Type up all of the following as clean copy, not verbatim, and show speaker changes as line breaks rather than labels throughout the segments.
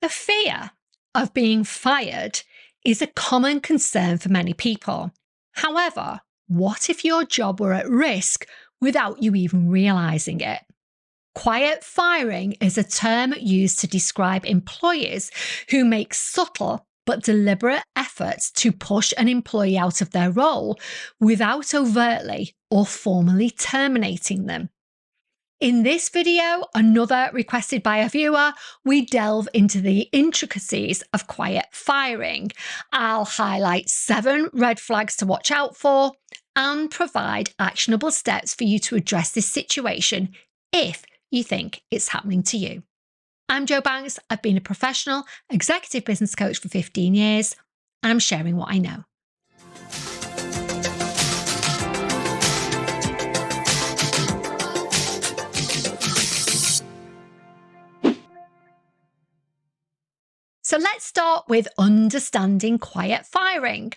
The fear of being fired is a common concern for many people. However, what if your job were at risk without you even realizing it? Quiet firing is a term used to describe employers who make subtle but deliberate efforts to push an employee out of their role without overtly or formally terminating them. In this video, another requested by a viewer, we delve into the intricacies of quiet firing. I'll highlight 7 red flags to watch out for and provide actionable steps for you to address this situation if you think it's happening to you. I'm Jo Banks. I've been a professional executive business coach for 15 years, and I'm sharing what I know. So let's start with understanding quiet firing.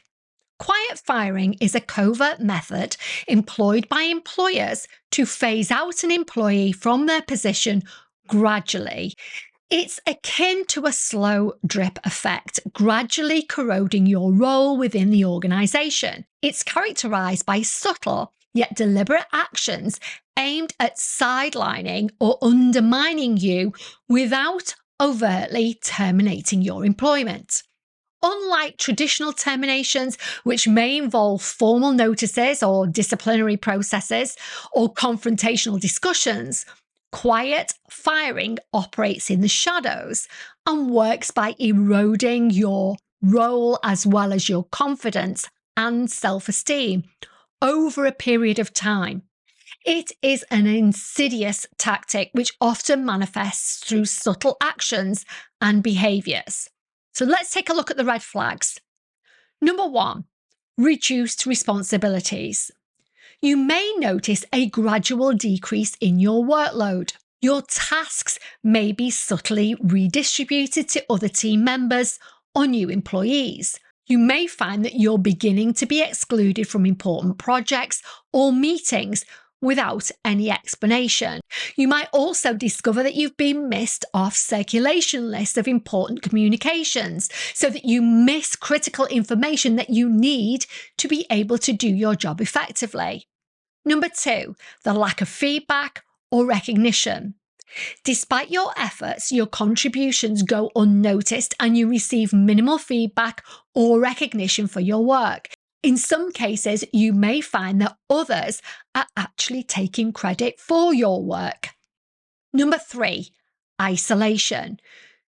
Quiet firing is a covert method employed by employers to phase out an employee from their position gradually. It's akin to a slow drip effect, gradually corroding your role within the organisation. It's characterised by subtle yet deliberate actions aimed at sidelining or undermining you without overtly terminating your employment. Unlike traditional terminations, which may involve formal notices or disciplinary processes or confrontational discussions, quiet firing operates in the shadows and works by eroding your role as well as your confidence and self-esteem over a period of time. It is an insidious tactic which often manifests through subtle actions and behaviours. So let's take a look at the red flags. Number 1, reduced responsibilities. You may notice a gradual decrease in your workload. Your tasks may be subtly redistributed to other team members or new employees. You may find that you're beginning to be excluded from important projects or meetings without any explanation. You might also discover that you've been missed off circulation lists of important communications, so that you miss critical information that you need to be able to do your job effectively. Number 2, the lack of feedback or recognition. Despite your efforts, your contributions go unnoticed and you receive minimal feedback or recognition for your work. In some cases, you may find that others are actually taking credit for your work. Number 3, isolation.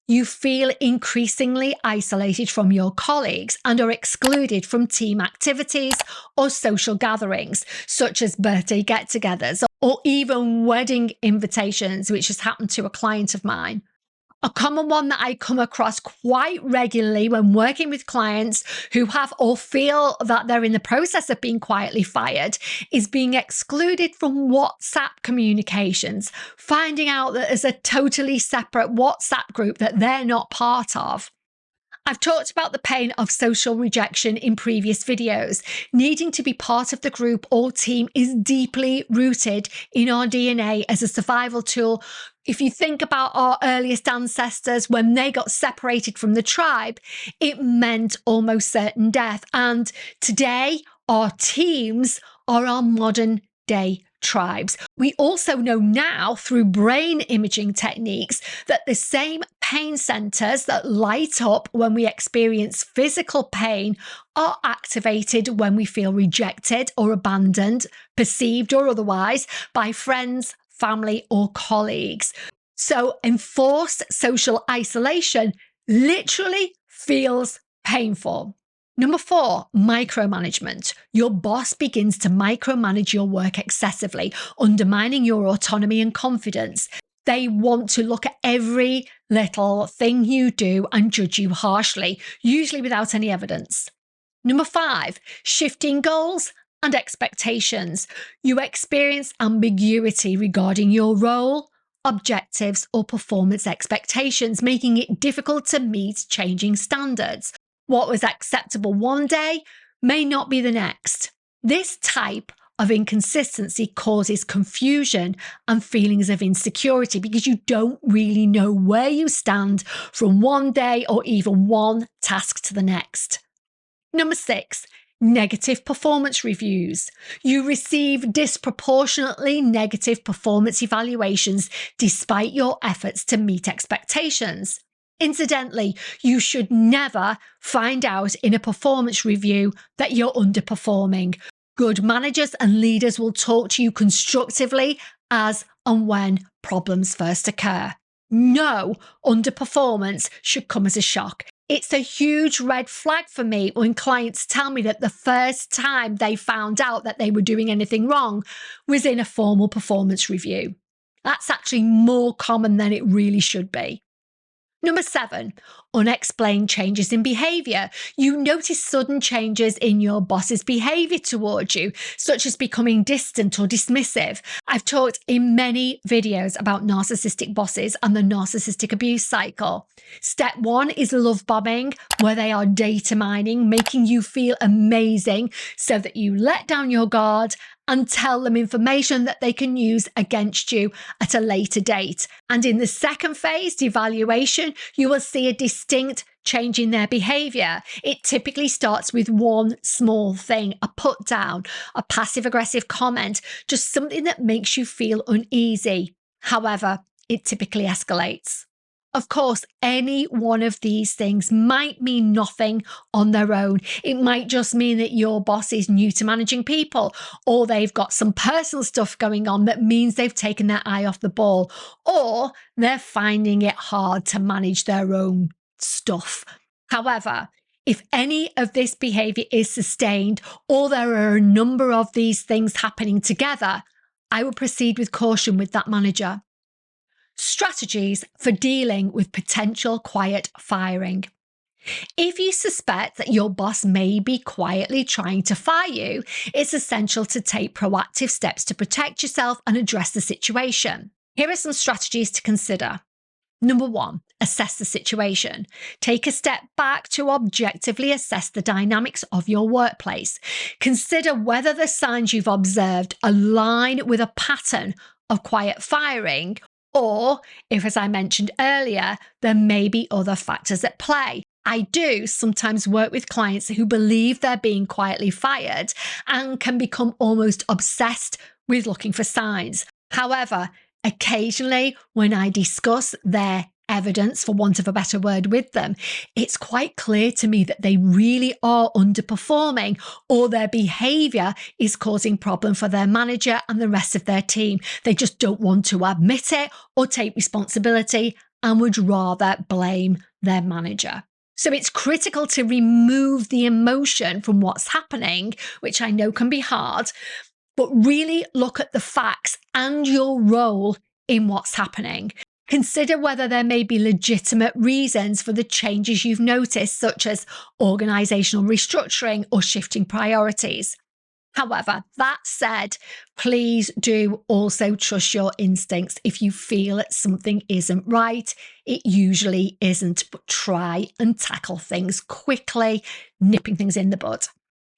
You feel increasingly isolated from your colleagues and are excluded from team activities or social gatherings, such as birthday get-togethers or even wedding invitations, which has happened to a client of mine. A common one that I come across quite regularly when working with clients who have or feel that they're in the process of being quietly fired is being excluded from WhatsApp communications, finding out that there's a totally separate WhatsApp group that they're not part of. I've talked about the pain of social rejection in previous videos. Needing to be part of the group or team is deeply rooted in our DNA as a survival tool. If you think about our earliest ancestors, when they got separated from the tribe, it meant almost certain death. And today, our teams are our modern day tribes. We also know now through brain imaging techniques that the same pain centers that light up when we experience physical pain are activated when we feel rejected or abandoned, perceived or otherwise, by friends, family, or colleagues. So enforced social isolation literally feels painful. Number 4, micromanagement. Your boss begins to micromanage your work excessively, undermining your autonomy and confidence. They want to look at every little thing you do and judge you harshly, usually without any evidence. Number 5, shifting goals and expectations. You experience ambiguity regarding your role, objectives, or performance expectations, making it difficult to meet changing standards. What was acceptable one day may not be the next. This type of inconsistency causes confusion and feelings of insecurity because you don't really know where you stand from one day or even one task to the next. Number 6, negative performance reviews. You receive disproportionately negative performance evaluations despite your efforts to meet expectations. Incidentally, you should never find out in a performance review that you're underperforming. Good managers and leaders will talk to you constructively as and when problems first occur. No underperformance should come as a shock. It's a huge red flag for me when clients tell me that the first time they found out that they were doing anything wrong was in a formal performance review. That's actually more common than it really should be. Number 7, unexplained changes in behaviour. You notice sudden changes in your boss's behaviour towards you, such as becoming distant or dismissive. I've talked in many videos about narcissistic bosses and the narcissistic abuse cycle. Step 1 is love bombing, where they are data mining, making you feel amazing so that you let down your guard and tell them information that they can use against you at a later date. And in the second phase, the evaluation, you will see a distinct change in their behaviour. It typically starts with one small thing, a put down, a passive aggressive comment, just something that makes you feel uneasy. However, it typically escalates. Of course, any one of these things might mean nothing on their own. It might just mean that your boss is new to managing people, or they've got some personal stuff going on that means they've taken their eye off the ball, or they're finding it hard to manage their own stuff. However, if any of this behaviour is sustained, or there are a number of these things happening together, I would proceed with caution with that manager. Strategies for dealing with potential quiet firing. If you suspect that your boss may be quietly trying to fire you, it's essential to take proactive steps to protect yourself and address the situation. Here are some strategies to consider. Number 1, assess the situation. Take a step back to objectively assess the dynamics of your workplace. Consider whether the signs you've observed align with a pattern of quiet firing, or if, as I mentioned earlier, there may be other factors at play. I do sometimes work with clients who believe they're being quietly fired and can become almost obsessed with looking for signs. However, occasionally when I discuss their evidence, for want of a better word, with them, it's quite clear to me that they really are underperforming, or their behaviour is causing problem for their manager and the rest of their team. They just don't want to admit it or take responsibility and would rather blame their manager. So it's critical to remove the emotion from what's happening, which I know can be hard, but really look at the facts and your role in what's happening. Consider whether there may be legitimate reasons for the changes you've noticed, such as organisational restructuring or shifting priorities. However, that said, please do also trust your instincts. If you feel that something isn't right, it usually isn't, but try and tackle things quickly, nipping things in the bud.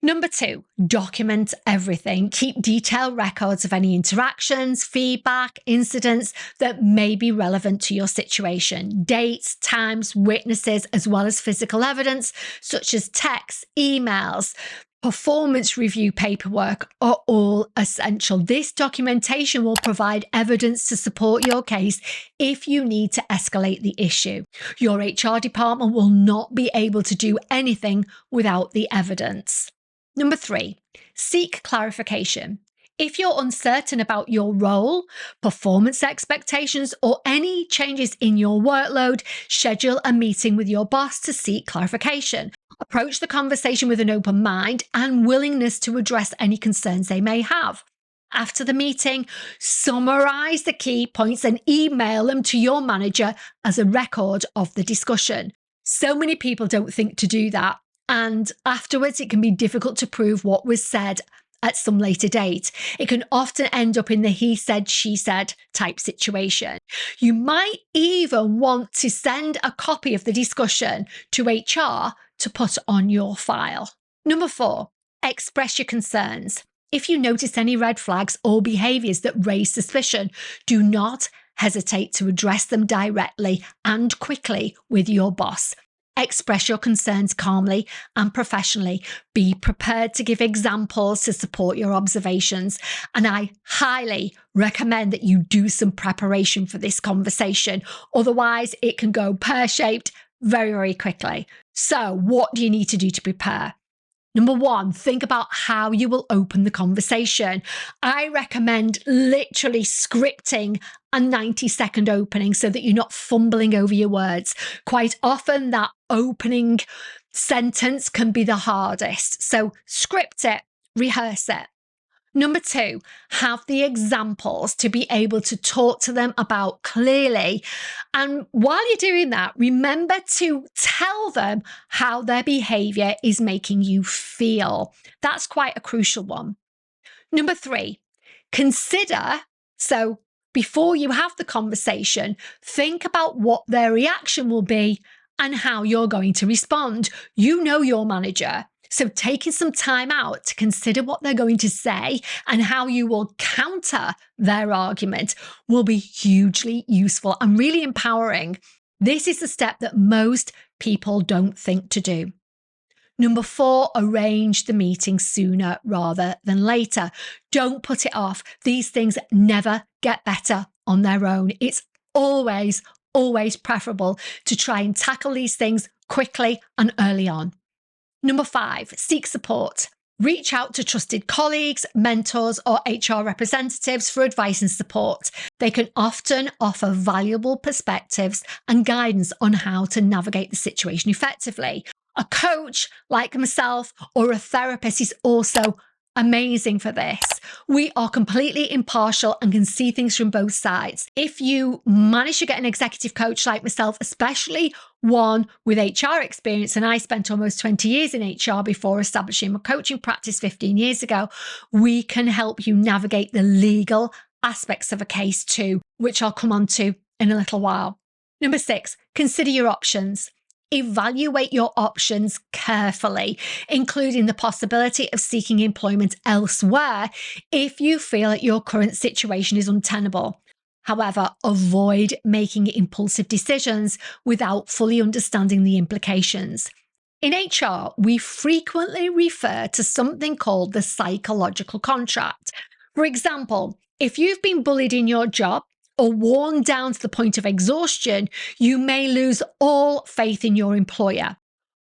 Number 2, document everything. Keep detailed records of any interactions, feedback, incidents that may be relevant to your situation. Dates, times, witnesses, as well as physical evidence, such as texts, emails, performance review paperwork are all essential. This documentation will provide evidence to support your case if you need to escalate the issue. Your HR department will not be able to do anything without the evidence. Number 3, seek clarification. If you're uncertain about your role, performance expectations, or any changes in your workload, schedule a meeting with your boss to seek clarification. Approach the conversation with an open mind and willingness to address any concerns they may have. After the meeting, summarize the key points and email them to your manager as a record of the discussion. So many people don't think to do that. And afterwards, it can be difficult to prove what was said at some later date. It can often end up in the he said, she said type situation. You might even want to send a copy of the discussion to HR to put on your file. Number 4, express your concerns. If you notice any red flags or behaviours that raise suspicion, do not hesitate to address them directly and quickly with your boss. Express your concerns calmly and professionally. Be prepared to give examples to support your observations. And I highly recommend that you do some preparation for this conversation. Otherwise, it can go pear-shaped very, very quickly. So what do you need to do to prepare? Number one, think about how you will open the conversation. I recommend literally scripting a 90-second opening so that you're not fumbling over your words. Quite often, that opening sentence can be the hardest. So script it, rehearse it. Number two, have the examples to be able to talk to them about clearly. And while you're doing that, remember to tell them how their behavior is making you feel. That's quite a crucial one. Number three, consider, so before you have the conversation, think about what their reaction will be and how you're going to respond. You know your manager. So taking some time out to consider what they're going to say and how you will counter their argument will be hugely useful and really empowering. This is the step that most people don't think to do. Number four, arrange the meeting sooner rather than later. Don't put it off. These things never get better on their own. It's always preferable to try and tackle these things quickly and early on. Number five, seek support. Reach out to trusted colleagues, mentors, or HR representatives for advice and support. They can often offer valuable perspectives and guidance on how to navigate the situation effectively. A coach like myself or a therapist is also amazing for this. We are completely impartial and can see things from both sides. If you manage to get an executive coach like myself, especially one with HR experience, and I spent almost 20 years in HR before establishing my coaching practice 15 years ago, we can help you navigate the legal aspects of a case too, which I'll come on to in a little while. Number six, consider your options. Evaluate your options carefully, including the possibility of seeking employment elsewhere if you feel that your current situation is untenable. However, avoid making impulsive decisions without fully understanding the implications. In HR, we frequently refer to something called the psychological contract. For example, if you've been bullied in your job, or worn down to the point of exhaustion, you may lose all faith in your employer.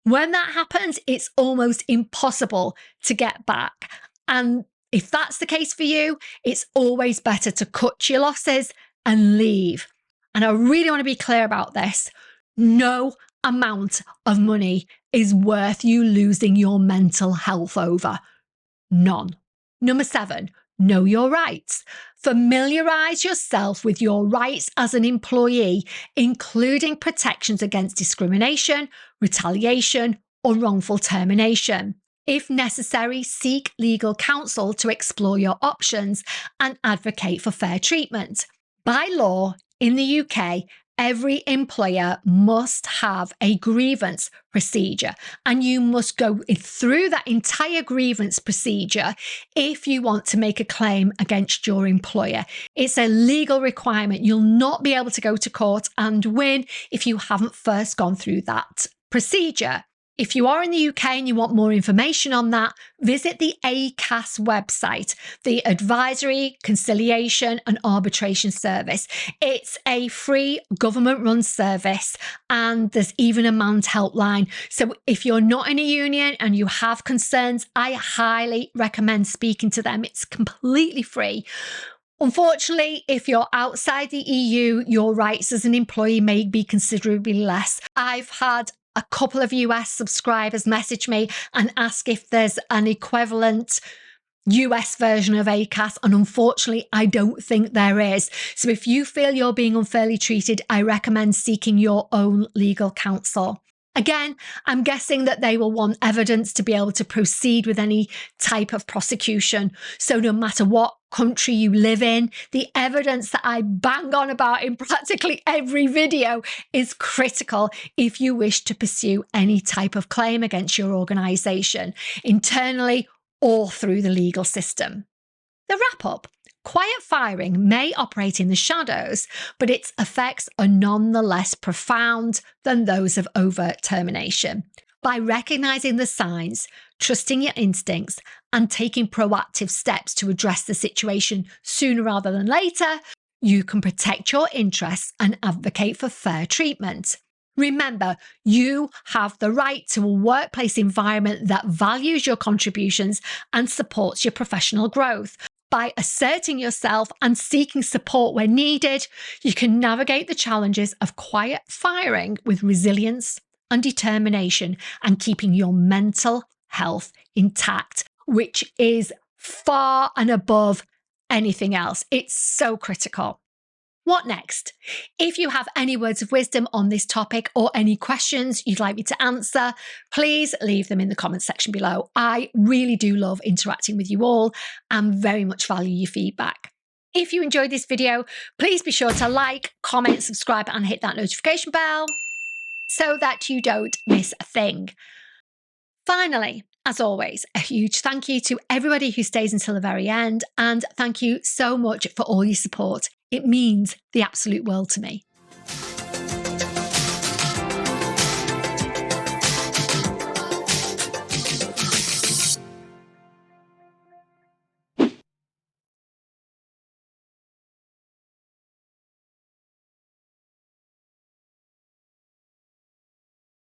When that happens, it's almost impossible to get back. And if that's the case for you, it's always better to cut your losses and leave. And I really want to be clear about this. No amount of money is worth you losing your mental health over. None. Number seven, know your rights. Familiarize yourself with your rights as an employee, including protections against discrimination, retaliation, or wrongful termination. If necessary, seek legal counsel to explore your options and advocate for fair treatment. By law, in the UK, every employer must have a grievance procedure, and you must go through that entire grievance procedure if you want to make a claim against your employer. It's a legal requirement. You'll not be able to go to court and win if you haven't first gone through that procedure. If you are in the UK and you want more information on that, visit the ACAS website, the Advisory, Conciliation and Arbitration Service. It's a free government-run service, and there's even a manned helpline. So if you're not in a union and you have concerns, I highly recommend speaking to them. It's completely free. Unfortunately, if you're outside the EU, your rights as an employee may be considerably less. I've had a couple of US subscribers message me and ask if there's an equivalent US version of ACAS, and unfortunately, I don't think there is. So if you feel you're being unfairly treated, I recommend seeking your own legal counsel. Again, I'm guessing that they will want evidence to be able to proceed with any type of prosecution. So no matter what country you live in, the evidence that I bang on about in practically every video is critical if you wish to pursue any type of claim against your organisation, internally or through the legal system. The wrap up: quiet firing may operate in the shadows, but its effects are nonetheless profound than those of overt termination. By recognizing the signs, trusting your instincts, and taking proactive steps to address the situation sooner rather than later, you can protect your interests and advocate for fair treatment. Remember, you have the right to a workplace environment that values your contributions and supports your professional growth. By asserting yourself and seeking support where needed, you can navigate the challenges of quiet firing with resilience and determination, and keeping your mental health intact, which is far and above anything else. It's so critical. What next? If you have any words of wisdom on this topic or any questions you'd like me to answer, please leave them in the comments section below. I really do love interacting with you all and very much value your feedback. If you enjoyed this video, please be sure to like, comment, subscribe, and hit that notification bell so that you don't miss a thing. Finally, as always, a huge thank you to everybody who stays until the very end, and thank you so much for all your support. It means the absolute world to me.